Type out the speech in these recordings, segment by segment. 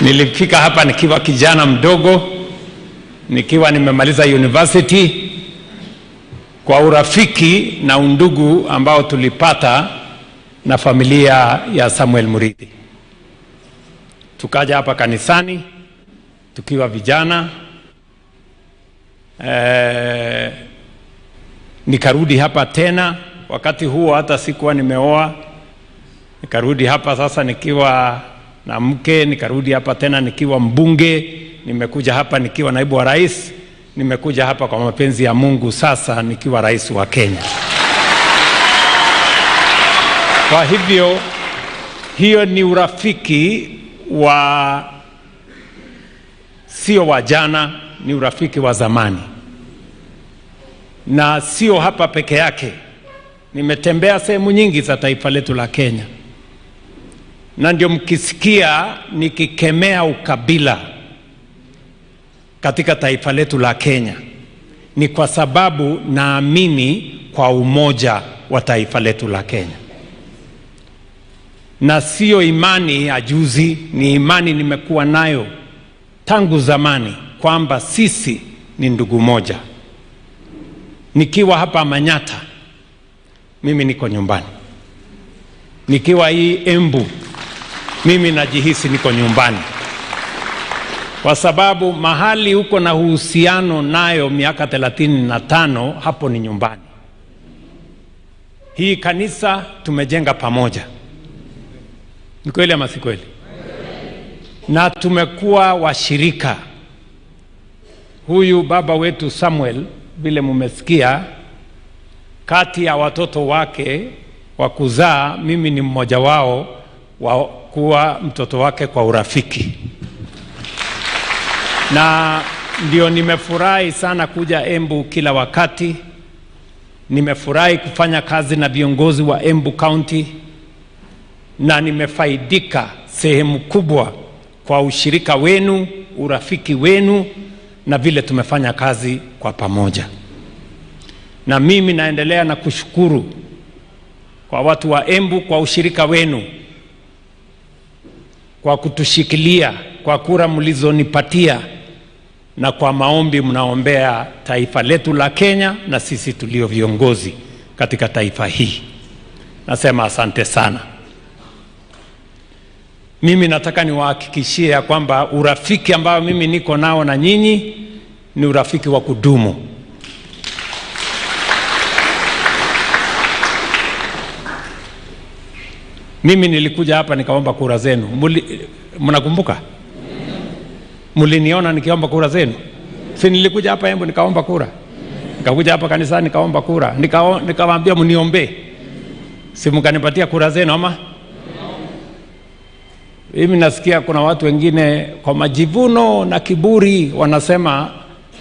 Nilifika hapa nikiwa kijana mdogo, nikiwa nimemaliza university, kwa urafiki na undugu ambao tulipata na familia ya Samuel Murithi. Tukaja hapa kanisani tukiwa vijana, nikarudi hapa tena. Wakati huo hata sikuwa nimeoa, nikarudi hapa sasa nikiwa na mke, nikarudi hapa tena nikiwa mbunge, nimekuja hapa nikiwa naibu wa rais, nimekuja hapa kwa mapenzi ya Mungu sasa nikiwa rais wa Kenya. Kwa hivyo hiyo ni urafiki wa sio wa jana, ni urafiki wa zamani. Na sio hapa peke yake, nimetembea sehemu nyingi za taifa letu la Kenya, na ndio mkisikia nikikemea ukabila katika taifa letu la Kenya, ni kwa sababu naamini kwa umoja wa taifa letu la Kenya. Na sio imani ya juzi, ni imani nimekuwa nayo tangu zamani kwamba sisi ni ndugu moja. Nikiwa hapa Manyata, mimi niko nyumbani. Nikiwa hii Embu, mimi najihisi niko nyumbani, kwa sababu mahali huko na uhusiano nayo miaka 35, hapo ni nyumbani. Hii kanisa tumejenga pamoja, ni kweli ama si kweli? Na tumekuwa washirika. Huyu baba wetu Samuel, vile mumesikia, kati ya watoto wake wa kuzaa, mimi ni mmoja wao wa kuwa mtoto wake kwa urafiki. Na ndio nimefurahi sana kuja Embu kila wakati. Nimefurahi kufanya kazi na viongozi wa Embu County, na nimefaidika sehemu kubwa kwa ushirika wenu, urafiki wenu, na vile tumefanya kazi kwa pamoja. Na mimi naendelea na kushukuru kwa watu wa Embu kwa ushirika wenu, kwa kutushikilia, kwa kura mlizonipatia, na kwa maombi mnaombea taifa letu la Kenya na sisi tulio viongozi katika taifa hii. Nasema asante sana. Mimi nataka niwahakikishie ya kwamba urafiki ambao mimi niko nao na nyinyi ni urafiki wa kudumu. Mimi nilikuja hapa nikaomba kura zenu. Mnakumbuka? Muliniona nikiomba kura zenu? Si nilikuja hapa Embu nikaomba kura? Nikakuja hapa kanisani nikaomba kura. Nikawaambia mniombe. Si mkanipatia kura zenu ama? Mimi nasikia kuna watu wengine kwa majivuno na kiburi wanasema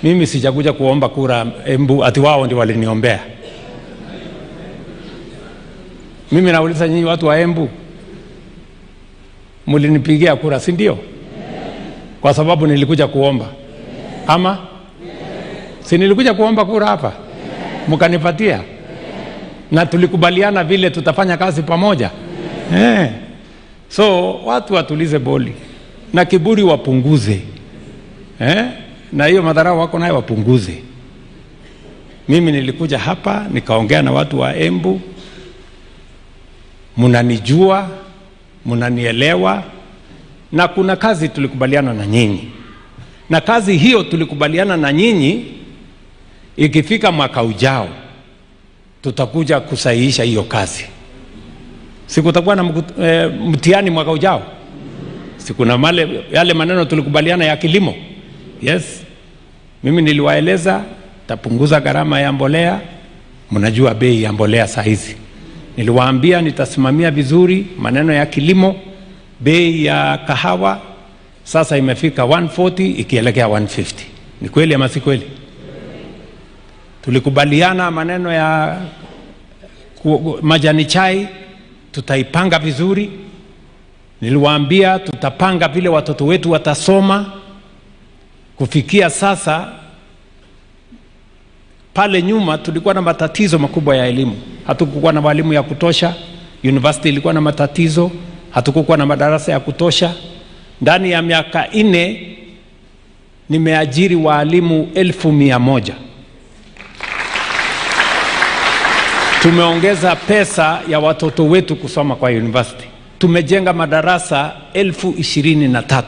mimi sijakuja kuomba kura Embu, ati wao ndio waliniombea. Mimi nauliza nyinyi watu wa Embu, mulinipigia kura si ndio? Kwa sababu nilikuja kuomba ama? Si nilikuja kuomba kura hapa, mkanipatia, na tulikubaliana vile tutafanya kazi pamoja. So watu watulize boli na kiburi wapunguze, na hiyo madharau wako nayo wapunguze. Mimi nilikuja hapa nikaongea na watu wa Embu, munanijua, munanielewa, na kuna kazi tulikubaliana na nyinyi, na kazi hiyo tulikubaliana na nyinyi, ikifika mwaka ujao tutakuja kusahihisha hiyo kazi. Sikutakuwa na mtihani mwaka ujao? Sikuna yale maneno tulikubaliana ya kilimo? Yes. Mimi niliwaeleza tapunguza gharama ya mbolea, mnajua bei ya mbolea saa hizi. Niliwaambia nitasimamia vizuri maneno ya kilimo. Bei ya kahawa sasa imefika 140 ikielekea 150. Ni kweli ama si kweli? Tulikubaliana maneno ya majani chai tutaipanga vizuri. Niliwaambia tutapanga vile watoto wetu watasoma. Kufikia sasa, pale nyuma tulikuwa na matatizo makubwa ya elimu. Hatukukuwa na walimu ya kutosha. University ilikuwa na matatizo. Hatukukuwa na madarasa ya kutosha. Ndani ya miaka 4 nimeajiri walimu 1,100. Tumeongeza pesa ya watoto wetu kusoma kwa university. Tumejenga madarasa 23,000.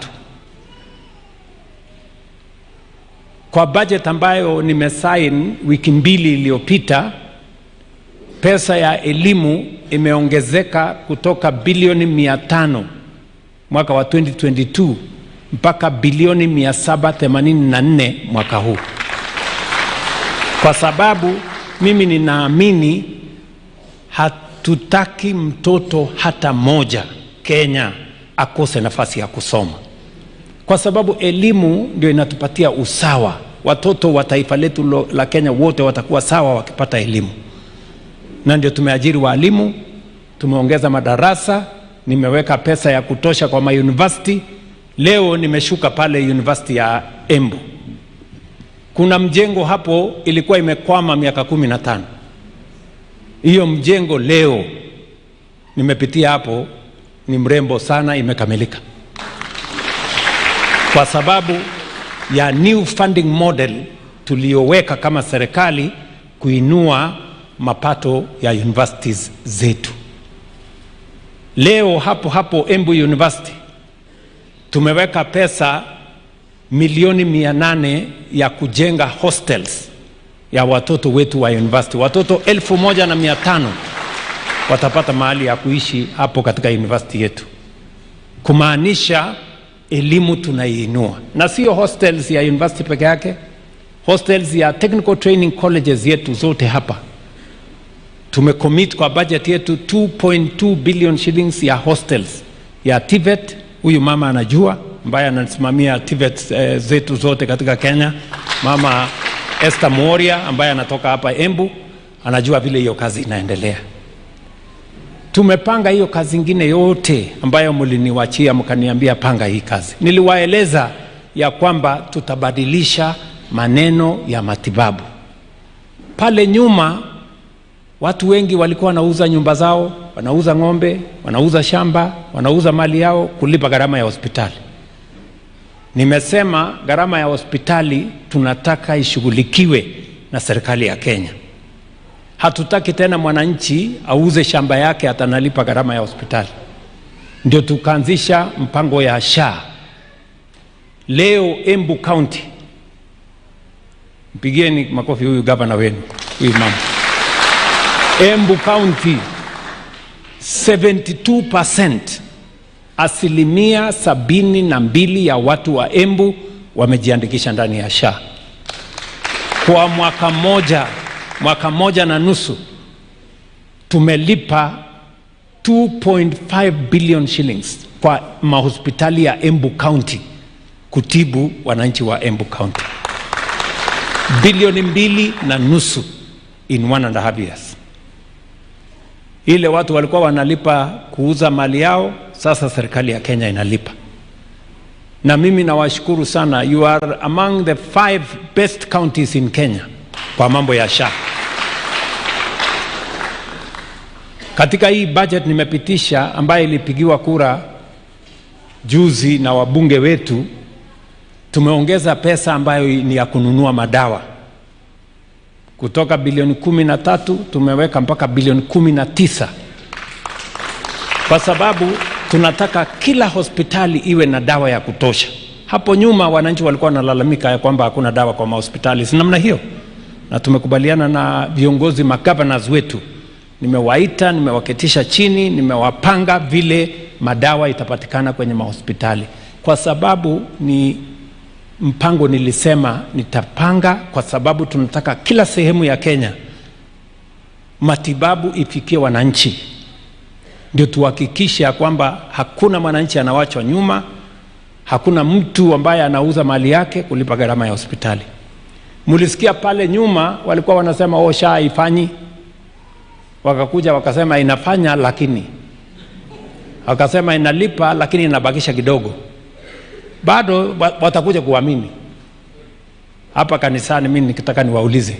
Kwa budget ambayo nimesign wiki 2 iliyopita, pesa ya elimu imeongezeka kutoka bilioni 500 mwaka wa 2022 mpaka bilioni 784 mwaka huu. Kwa sababu mimi ninaamini hatutaki mtoto hata moja Kenya akose nafasi ya kusoma. Kwa sababu elimu ndio inatupatia usawa. Watoto wa taifa letu la Kenya wote watakuwa sawa wakipata elimu. Na ndio tumeajiri walimu, tumeongeza madarasa, nimeweka pesa ya kutosha kwa university. Leo nimeshuka pale University ya Embu. Kuna mjengo hapo ilikuwa imekwama miaka 15. Hiyo mjengo leo nimepitia hapo, ni mrembo sana, imekamilika. Kwa sababu ya new funding model tuliyoweka kama serikali kuinua mapato ya universities zetu. Leo hapo Embu University tumeweka pesa milioni 800 ya kujenga hostels ya watoto wetu wa university. Watoto 1,500 watapata mahali ya kuishi hapo katika university yetu. Kumaanisha elimu tunaiinua. Na sio hostels ya university peke yake, hostels ya technical training colleges yetu zote hapa. Tumecommit kwa budget yetu 2.2 billion shillings ya hostels ya TVET. Huyu mama anajua, ambaye anasimamia TVET zetu zote katika Kenya, Mama Esther Moria ambaye anatoka hapa Embu, anajua vile hiyo kazi inaendelea. Tumepanga hiyo kazi nyingine yote ambayo mliniwachia mkaniambia panga hii kazi. Niliwaeleza ya kwamba tutabadilisha maneno ya matibabu. Pale nyuma watu wengi walikuwa wanauza nyumba zao, wanauza ng'ombe, wanauza shamba, wanauza mali yao kulipa gharama ya hospitali. Nimesema gharama ya hospitali tunataka ishughulikiwe na serikali ya Kenya. Hatutaki tena mwananchi auze shamba yake atanalipa gharama ya hospitali. Ndio tukaanzisha mpango ya SHA. Leo Embu County, mpigieni makofi huyu gavana wenu, huyu mama. Embu County 72%, 72% ya watu wa Embu wamejiandikisha ndani ya SHA. Kwa mwaka moja na nusu tumelipa 2.5 billion shillings kwa mahospitali ya Embu County kutibu wananchi wa Embu County. Bilioni 2.5 in 1.5 years. Ile watu walikuwa wanalipa kuuza mali yao, sasa serikali ya Kenya inalipa. Na mimi nawashukuru sana, you are among the 5 best counties in Kenya kwa mambo ya SHA. Katika hii budget nimepitisha ambayo ilipigiwa kura juzi na wabunge wetu, tumeongeza pesa ambayo ni ya kununua madawa. Kutoka bilioni 13 tumeweka mpaka bilioni 19. Kwa sababu tunataka kila hospitali iwe na dawa ya kutosha. Hapo nyuma wananchi walikuwa wanalalamika ya kwamba hakuna dawa kwa mahospitali. Si namna hiyo. Na tumekubaliana na viongozi magovernors wetu. Nimewaita, nimewaketisha chini, nimewapanga vile madawa itapatikana kwenye mahospitali. Kwa sababu ni mpango nilisema nitapanga, kwa sababu tunataka kila sehemu ya Kenya matibabu ifikie wananchi. Ndio tuhakikishe kwamba hakuna mwananchi anawachwa nyuma, hakuna mtu ambaye anauza mali yake kulipa gharama ya hospitali. Mulisikia pale nyuma walikuwa wanasema SHA haifanyi. Wakakuja wakasema inafanya, lakini wakasema inalipa lakini inabakisha kidogo. Bado watakuja kuamini. Hapa kanisani mimi nikitaka niwaulize,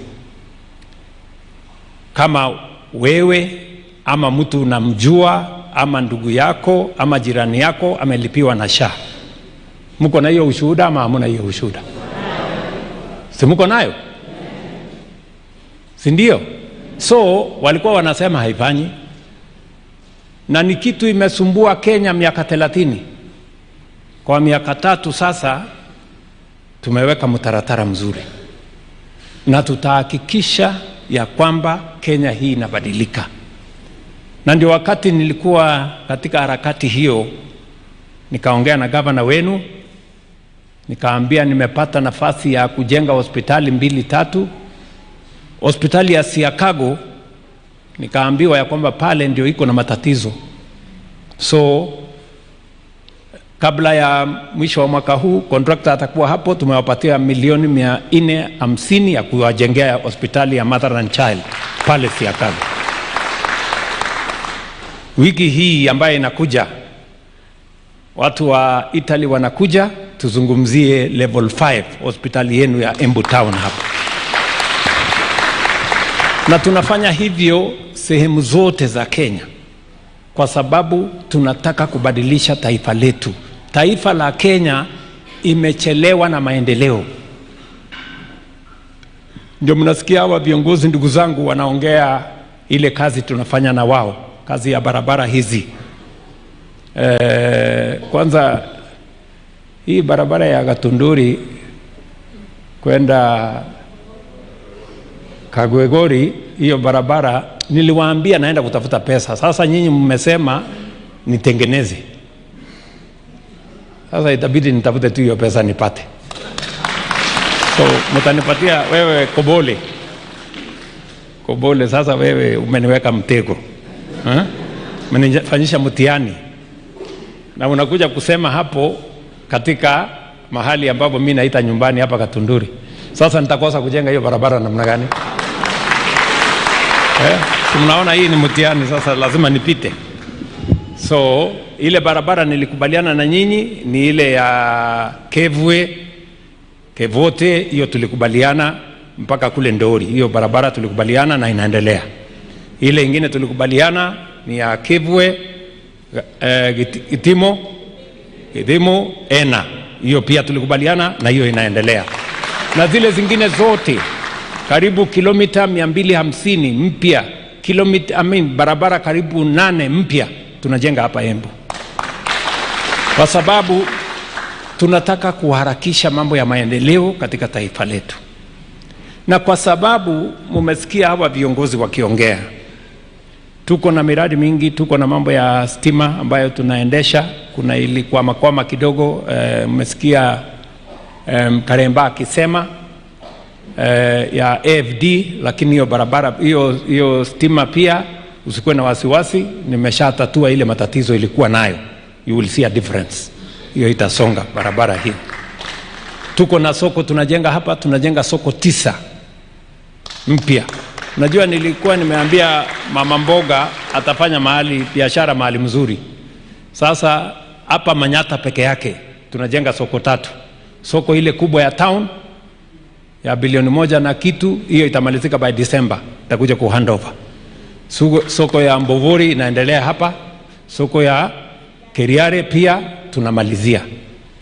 kama wewe ama mtu unamjua ama ndugu yako ama jirani yako amelipiwa na SHA, Mko na hiyo ushuhuda ama hamuna hiyo ushuhuda? Si mko nayo? Si ndio? So walikuwa wanasema haifanyi, na ni kitu imesumbua Kenya miaka 30. Kwa miaka 3 sasa tumeweka mtaratara mzuri, na tutahakikisha ya kwamba Kenya hii inabadilika. Na ndio wakati nilikuwa katika harakati hiyo, nikaongea na gavana wenu, nikaambia nimepata nafasi ya kujenga hospitali 2-3. Hospitali ya Siakago nikaambiwa ya kwamba pale ndio iko na matatizo. So kabla ya mwisho wa mwaka huu contractor atakuwa hapo, tumewapatia milioni 450 ya kuwajengea hospitali ya Mother and Child pale Siakago. Wiki hii ambayo inakuja watu wa Italy wanakuja, tuzungumzie level 5 hospitali yenu ya Embu Town hapa. Na tunafanya hivyo sehemu zote za Kenya kwa sababu tunataka kubadilisha taifa letu. Taifa la Kenya imechelewa na maendeleo. Ndio mnasikia hawa viongozi ndugu zangu wanaongea ile kazi tunafanya na wao, kazi ya barabara hizi. Kwanza hii barabara ya Gatunduri kwenda Kagwegori, hiyo barabara niliwaambia naenda kutafuta pesa. Sasa nyinyi mmesema nitengeneze. Sasa itabidi nitafute tu hiyo pesa nipate. So mtanipatia wewe Kobole. Kobole, sasa wewe umeniweka mtego. Umenifanyisha mtihani. Na unakuja kusema hapo katika mahali ambapo mimi naita nyumbani hapa Gatunduri. Sasa nitakosa kujenga hiyo barabara namna gani? Mnaona hii ni mtihani, sasa lazima nipite. So ile barabara nilikubaliana na nyinyi ni ile ya Kevote, hiyo tulikubaliana mpaka kule Ndori. Hiyo barabara tulikubaliana na inaendelea. Ile ingine tulikubaliana ni ya Kevwe Gitimo Ena, hiyo pia tulikubaliana na hiyo inaendelea. Na zile zingine zote karibu kilomita 250 mpya, barabara karibu 8 mpya tunajenga hapa Embu, kwa sababu tunataka kuharakisha mambo ya maendeleo katika taifa letu. Na kwa sababu mumesikia hawa viongozi wakiongea, tuko na miradi mingi, tuko na mambo ya stima ambayo tunaendesha. Kuna ilikuwa kwama kidogo, mmesikia Karemba akisema ya AFD, lakini hiyo barabara hiyo stima pia usikuwe na wasiwasi, nimeshatatua ile matatizo ilikuwa nayo. You will see a difference. Hiyo itasonga barabara hii. Tuko na soko tunajenga hapa, tunajenga soko 9 mpya. Najua nilikuwa nimeambia mama mboga atafanya mahali biashara mahali mzuri. Sasa hapa Manyata peke yake tunajenga soko 3. Soko ile kubwa ya town ya bilioni 1 na kitu, hiyo itamalizika by December, itakuja ku handover. Soko ya Mbovori inaendelea hapa. Soko ya Keriare pia tunamalizia.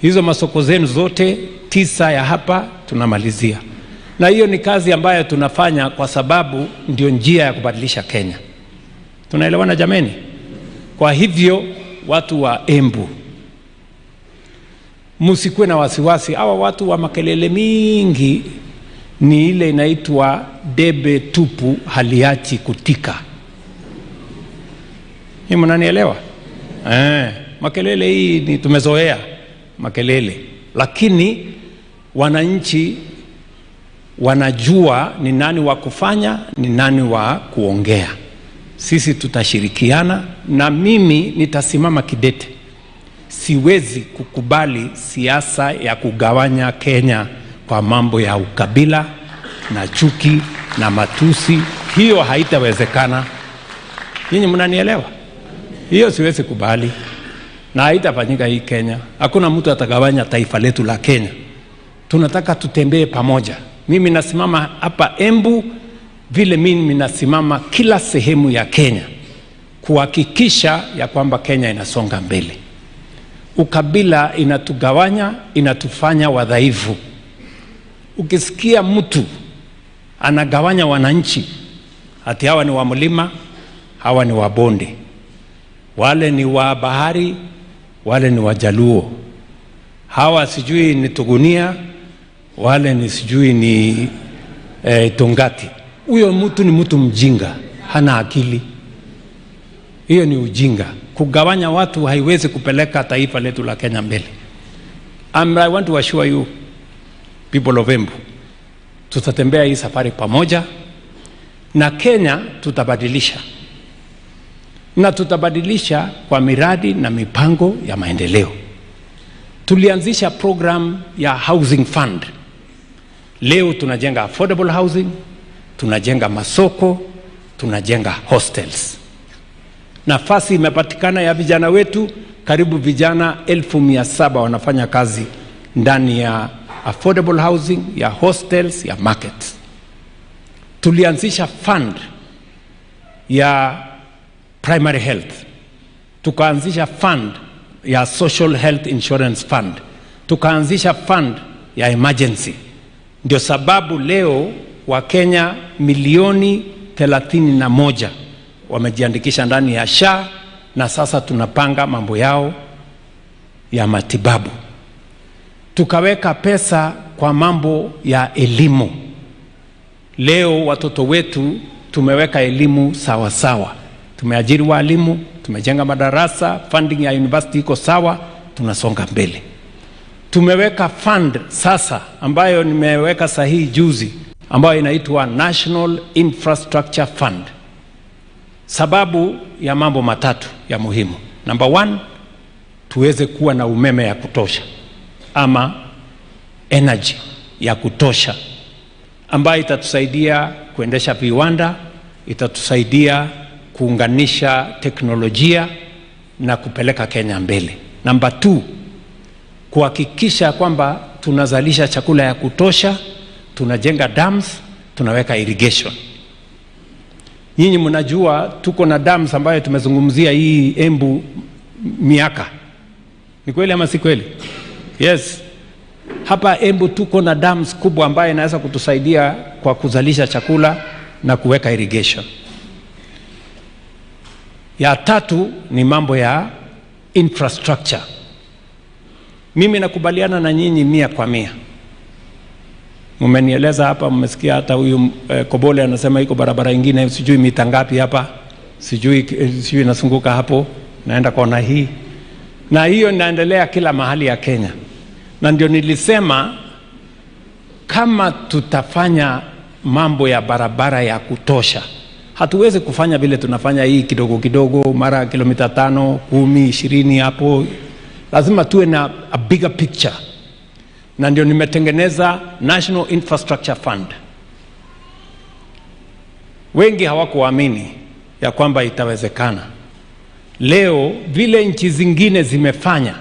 Hizo masoko zenu zote 9 ya hapa tunamalizia. Na hiyo ni kazi ambayo tunafanya kwa sababu ndio njia ya kubadilisha Kenya. Tunaelewana jameni? Kwa hivyo watu wa Embu, msikuwe na wasiwasi. Hawa watu wa makelele mingi ni ile inaitwa debe tupu haliachi kutika. Hii mnanielewa? Makelele hii ni tumezoea makelele, lakini wananchi wanajua ni nani wa kufanya, ni nani wa kuongea. Sisi tutashirikiana, na mimi nitasimama kidete. Siwezi kukubali siasa ya kugawanya Kenya kwa mambo ya ukabila na chuki na matusi. Hiyo haitawezekana. Nyinyi mnanielewa? Hiyo siwezi kubali na haitafanyika hii Kenya. Hakuna mtu atagawanya taifa letu la Kenya. Tunataka tutembee pamoja. Mimi nasimama hapa Embu vile mimi nasimama kila sehemu ya Kenya kuhakikisha ya kwamba Kenya inasonga mbele. ukabila inatugawanya, inatufanya wadhaifu. Ukisikia mtu anagawanya wananchi, ati hawa ni wa mlima, hawa ni wa bonde, wale ni wa bahari, wale ni wa Jaluo, hawa sijui ni Tugunia, wale ni sijui ni Tongati. Huyo mtu ni mtu mjinga, hana akili. Hiyo ni ujinga. Kugawanya watu haiwezi kupeleka taifa letu la Kenya mbele. I want to assure you people of Embu, tutatembea hii safari pamoja, na Kenya tutabadilisha, na tutabadilisha kwa miradi na mipango ya maendeleo. Tulianzisha program ya housing fund. Leo tunajenga affordable housing, tunajenga masoko, tunajenga hostels. Nafasi imepatikana ya vijana wetu, karibu vijana 1700 wanafanya kazi ndani ya affordable housing, ya hostels, ya markets. Tulianzisha fund ya primary health, tukaanzisha fund ya social health insurance fund, tukaanzisha fund ya emergency. Ndio sababu leo Wakenya milioni 31 wamejiandikisha ndani ya SHA, na sasa tunapanga mambo yao ya matibabu. Tukaweka pesa kwa mambo ya elimu. Leo watoto wetu tumeweka elimu sawa sawa. Tumeajiri walimu, tumejenga madarasa, funding ya university iko sawa, tunasonga mbele. Tumeweka fund sasa ambayo nimeweka sahihi juzi, ambayo inaitwa National Infrastructure Fund. Sababu ya mambo matatu ya muhimu. Number 1, tuweze kuwa na umeme ya kutosha, ama energy ya kutosha, ambayo itatusaidia kuendesha viwanda, itatusaidia kuunganisha teknolojia na kupeleka Kenya mbele. Number 2, kuhakikisha kwamba tunazalisha chakula ya kutosha, tunajenga dams, tunaweka irrigation. Nyinyi mnajua tuko na dams ambayo tumezungumzia hii Embu miaka. Ni kweli ama si kweli? Yes. Hapa Embu tuko na dams kubwa ambayo inaweza kutusaidia kwa kuzalisha chakula na kuweka irrigation. Ya tatu ni mambo ya infrastructure. Mimi nakubaliana na nyinyi 100%. Mmenieleza hapa, mmesikia hata huyu Kobole anasema iko barabara nyingine sijui mita ngapi hapa, sijui inasunguka hapo naenda kona hii, na hiyo inaendelea kila mahali ya Kenya. Na ndio nilisema kama tutafanya mambo ya barabara ya kutosha, hatuwezi kufanya vile tunafanya hii kidogo kidogo, mara kilomita 5, 10, 20 hapo. Lazima tuwe na a bigger picture. Na ndio nimetengeneza National Infrastructure Fund. Wengi hawakuamini ya kwamba itawezekana. Leo vile nchi zingine zimefanya,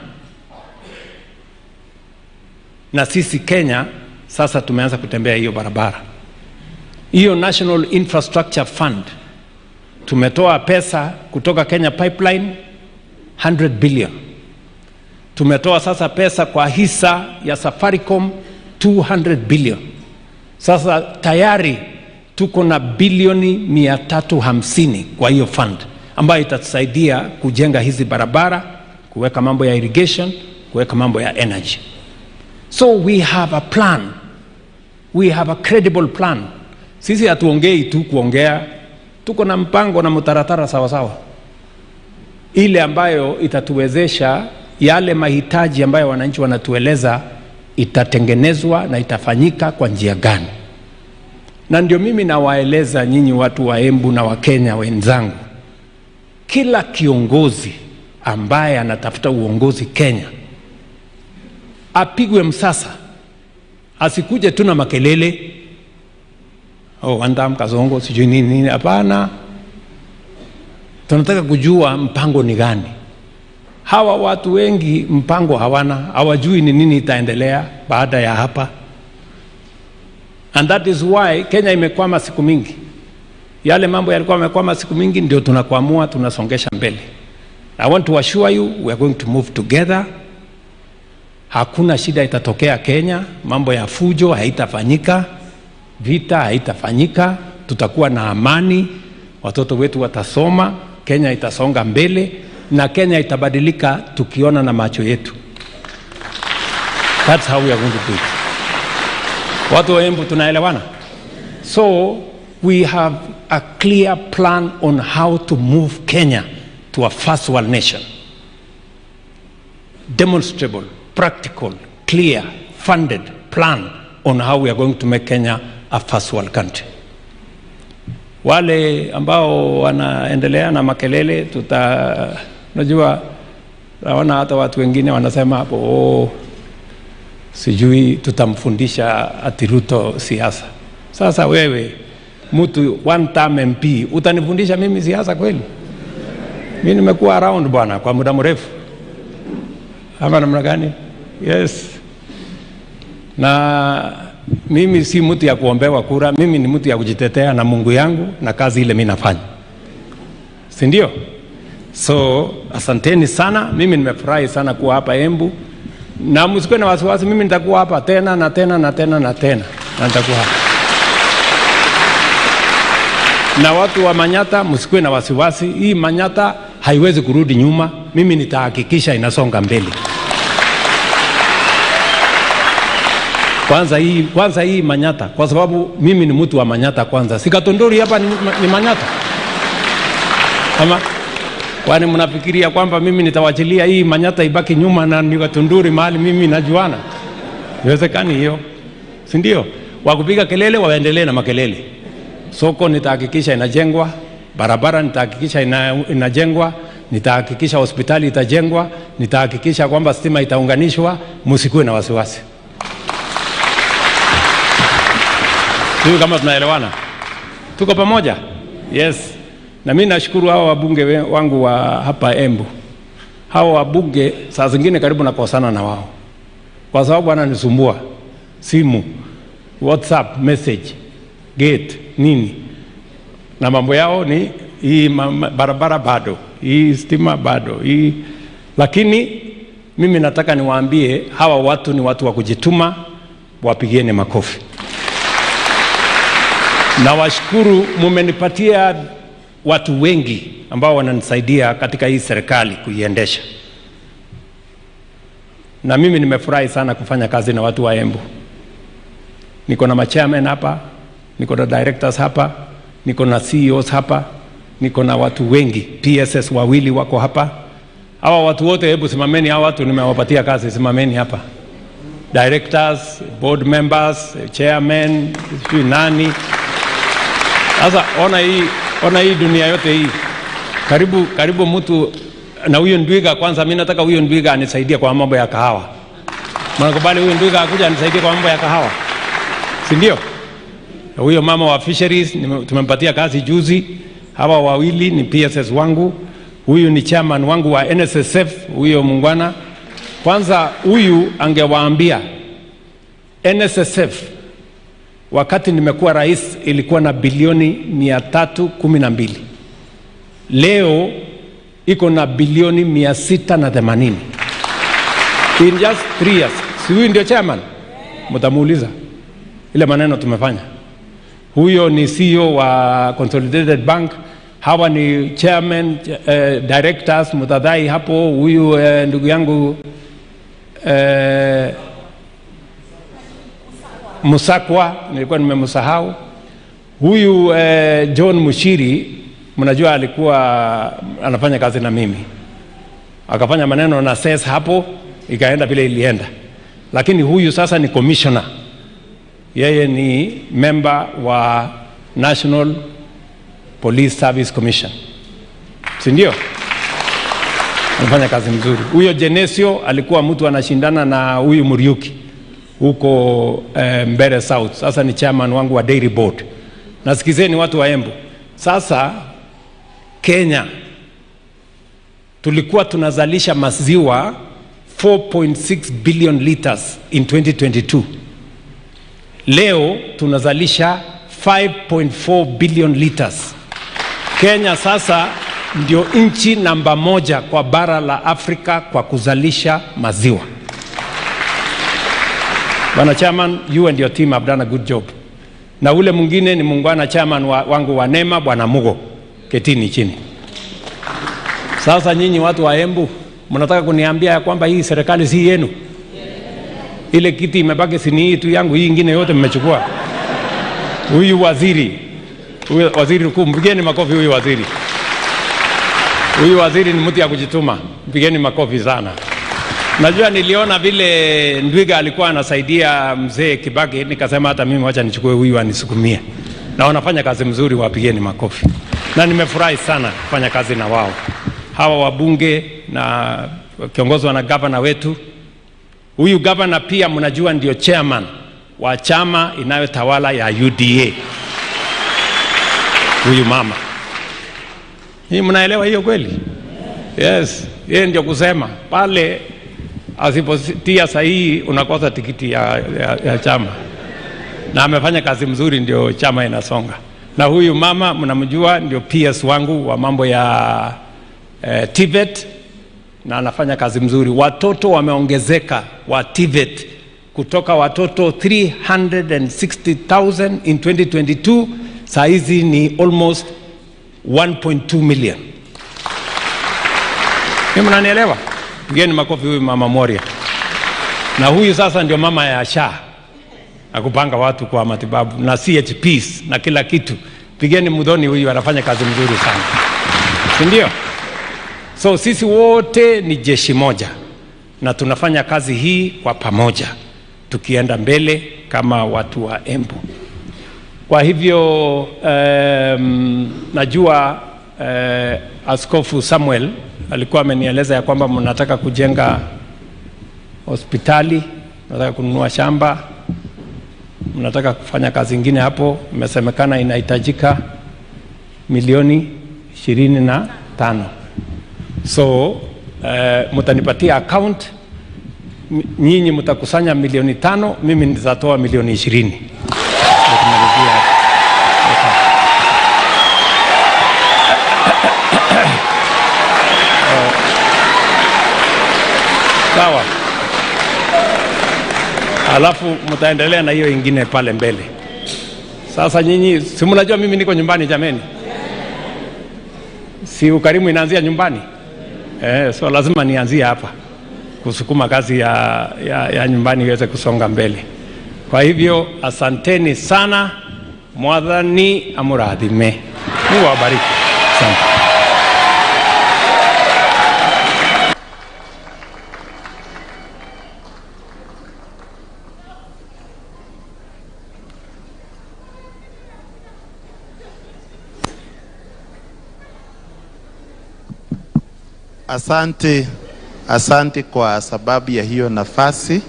na sisi Kenya sasa tumeanza kutembea hiyo barabara. Hiyo National Infrastructure Fund tumetoa pesa kutoka Kenya Pipeline 100 billion. Tumetoa sasa pesa kwa hisa ya Safaricom 200 billion. Sasa tayari tuko na bilioni 350 kwa hiyo fund, ambayo itatusaidia kujenga hizi barabara, kuweka mambo ya irrigation, kuweka mambo ya energy. So we have a plan. We have a credible plan. Sisi hatuongei tu kuongea, tuko na mpango na mtaratara sawa sawa, ile ambayo itatuwezesha yale mahitaji ambayo wananchi wanatueleza itatengenezwa na itafanyika kwa njia gani. Na ndio mimi nawaeleza nyinyi watu wa Embu na wa Kenya wenzangu, kila kiongozi ambaye anatafuta uongozi Kenya apigwe msasa, asikuje tu na makelele, Wandam Kazongo sijui nini. Hapana, tunataka kujua mpango ni gani. Hawa watu wengi mpango hawana, hawajui ni nini itaendelea baada ya hapa. And that is why Kenya imekwama siku mingi. Yale mambo yalikuwa yamekwama siku mingi ndio tunakuamua, tunasongesha mbele. I want to assure you we are going to move together hakuna shida itatokea Kenya, mambo ya fujo haitafanyika, vita haitafanyika, tutakuwa na amani, watoto wetu watasoma, Kenya itasonga mbele na Kenya itabadilika tukiona na macho yetu. That's how we are going to do it. Watu wa Embu tunaelewana? So we have a clear plan on how to move Kenya to a first world nation. Demonstrable, practical, clear, funded plan on how we are going to make Kenya a first world country. Wale ambao wanaendelea na makelele, najua naona hata watu wengine wanasema hapo sijui tutamfundisha ati Ruto siasa. Sasa wewe mtu one term MP utanifundisha mimi siasa kweli? Mimi nimekuwa around bwana kwa muda mrefu. Ama namna gani? Yes. Na mimi si mtu ya kuombewa kura, mimi ni mtu ya kujitetea na Mungu yangu na kazi ile mimi nafanya. Si ndio? So asanteni sana, mimi nimefurahi sana kuwa hapa Embu. Na msikuwe na wasiwasi, mimi nitakuwa hapa tena na tena na tena na tena. Na nitakuwa hapa. Na watu wa Manyata msikuwe na wasiwasi, hii Manyata haiwezi kurudi nyuma, mimi nitahakikisha inasonga mbele. Kwanza hii Manyata, kwa sababu mimi ni mtu wa Manyata kwanza. Sikatondori hapa ni Manyata. Ama kwani mnafikiria kwamba mimi nitawachilia hii Manyata ibaki nyuma na nikatondori mahali mimi najuana? Inawezekani hiyo? Si ndio? Wakupiga kelele waendelee na makelele. Soko nitahakikisha inajengwa, barabara nitahakikisha inajengwa, nitahakikisha hospitali itajengwa, nitahakikisha kwamba stima itaunganishwa, msikuwe na wasiwasi. Tuko kama tunaelewana? Tuko pamoja? Yes. Na mimi nashukuru hao wabunge wangu wa hapa Embu. Hao wabunge saa zingine karibu nakosana na wao. Kwa sababu wananisumbua. Simu, WhatsApp message, gate, nini. Na mambo yao ni hii barabara bado, hii stima bado, hii. Lakini mimi nataka niwaambie hawa watu ni watu wa kujituma, wapigieni makofi. Na washukuru mumenipatia watu wengi ambao wananisaidia katika hii serikali kuiendesha. Na mimi nimefurahi sana kufanya kazi na watu wa Embu. Niko na chairman hapa, niko na directors hapa, niko na CEOs hapa, niko na watu wengi, PSS wawili wako hapa. Hawa watu wote hebu simameni, hawa watu nimewapatia kazi, simameni hapa. Directors, board members, chairman, nani. Sasa ona hii dunia yote hii. Karibu mtu na huyo Ndwiga kwanza, mimi nataka huyo Ndwiga anisaidie kwa mambo ya kahawa. Mnakubali huyo Ndwiga akuja anisaidie kwa mambo ya kahawa? Si ndio? Huyo mama wa fisheries tumempatia kazi juzi. Hawa wawili ni PSS wangu. Huyu ni chairman wangu wa NSSF, huyo mungwana. Kwanza huyu angewaambia NSSF wakati nimekuwa rais ilikuwa na bilioni 312. Leo iko na bilioni 680. In just 3 years. Si huyu ndio chairman? Mtamuuliza ile maneno tumefanya. Huyo ni CEO wa Consolidated Bank. Hawa ni chairman, directors, mtadai hapo. Huyu ndugu yangu Musakwa, nilikuwa nimemsahau. Huyu John Mushiri, mnajua alikuwa anafanya kazi na mimi. Akafanya maneno na SES hapo, ikaenda vile ilienda. Lakini huyu sasa ni commissioner. Yeye ni member wa National Police Service Commission. Si ndio? Anafanya kazi mzuri. Huyo Genesio alikuwa mtu anashindana na huyu Muriuki huko Mbere South. Sasa ni chairman wangu wa Dairy Board. Nasikizeni watu wa Embu. Sasa Kenya tulikuwa tunazalisha maziwa 4.6 billion liters in 2022. Leo tunazalisha 5.4 billion liters. Kenya sasa ndio nchi namba 1 kwa bara la Afrika kwa kuzalisha maziwa. Bwana chairman, you and your team have done a good job. Na ule mwingine ni muungwana chairman wangu wa NEMA, Bwana Mugo, ketini chini. Sasa nyinyi watu wa Embu, mnataka kuniambia ya kwamba hii serikali si yenu? Ile kiti imebaki si hii tu yangu, hii nyingine yote mmechukua. Huyu waziri mkuu, mpigeni makofi huyu waziri. Huyu waziri ni mtu ya kujituma, mpigeni makofi sana. Najua niliona vile Ndwiga alikuwa anasaidia mzee Kibaki, nikasema hata mimi wacha nichukue huyu anisukumie. Na wanafanya kazi mzuri, wapigeni makofi. Na nimefurahi sana kufanya kazi na wao. Hawa wabunge na kiongozwa na gavana wetu. Huyu gavana pia mnajua ndio chairman wa chama inayotawala ya UDA. Huyu mama. Hii mnaelewa hiyo kweli? Yes, yeye ndio kusema pale asipotia sahihi unakosa tikiti ya chama. Na amefanya kazi mzuri, ndio chama inasonga. Na huyu mama mnamjua ndio PS wangu wa mambo ya TVET, na anafanya kazi mzuri. Watoto wameongezeka wa TVET kutoka watoto 360,000 in 2022 saa hizi ni almost 1.2 million. Mimi mnanielewa? Pigeni makofi huyu mama Moria. Na huyu sasa ndio mama ya SHA, na kupanga watu kwa matibabu na CHPs na kila kitu. Pigeni Mudhoni, huyu anafanya kazi mzuri sana. Si ndio? So sisi wote ni jeshi moja na tunafanya kazi hii kwa pamoja tukienda mbele kama watu wa Embu. Kwa hivyo najua Askofu Samuel alikuwa amenieleza ya kwamba mnataka kujenga hospitali, mnataka kununua shamba, mnataka kufanya kazi nyingine hapo. Imesemekana inahitajika milioni 25. So mtanipatia account, nyinyi mtakusanya milioni 5, mimi nitatoa milioni 20. Sawa. Alafu mtaendelea na hiyo ingine pale mbele. Sasa nyinyi si mnajua mimi niko nyumbani jameni? Si ukarimu inaanzia nyumbani? So lazima nianzie hapa kusukuma kazi ya nyumbani iweze kusonga mbele. Kwa hivyo asanteni sana. Mwathani amurathime. Mungu awabariki. Asante. Asante kwa sababu ya hiyo nafasi.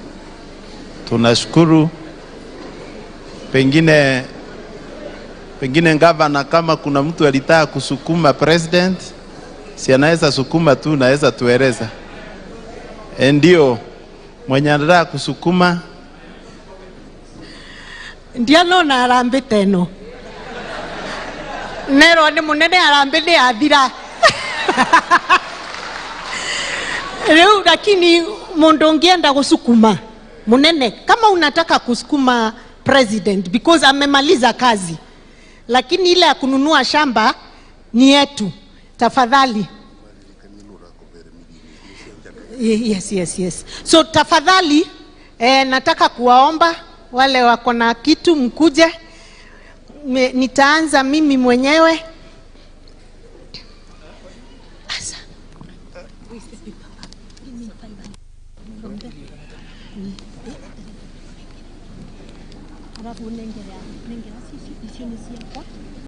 Tunashukuru. Pengine gavana, kama kuna mtu alitaka kusukuma president, si anaweza sukuma tu, naweza tueleza. Ndio mwenye anataka kusukuma. Ndiano na arambe teno. Nero ni munene arambe ni athira. Leo lakini mundu ungeenda kusukuma munene, kama unataka kusukuma president because amemaliza kazi, lakini ile ya kununua shamba ni yetu, tafadhali. Yes. So tafadhali nataka kuwaomba wale wako na kitu mkuje. Nitaanza mimi mwenyewe. Alafu nengera sisi kwa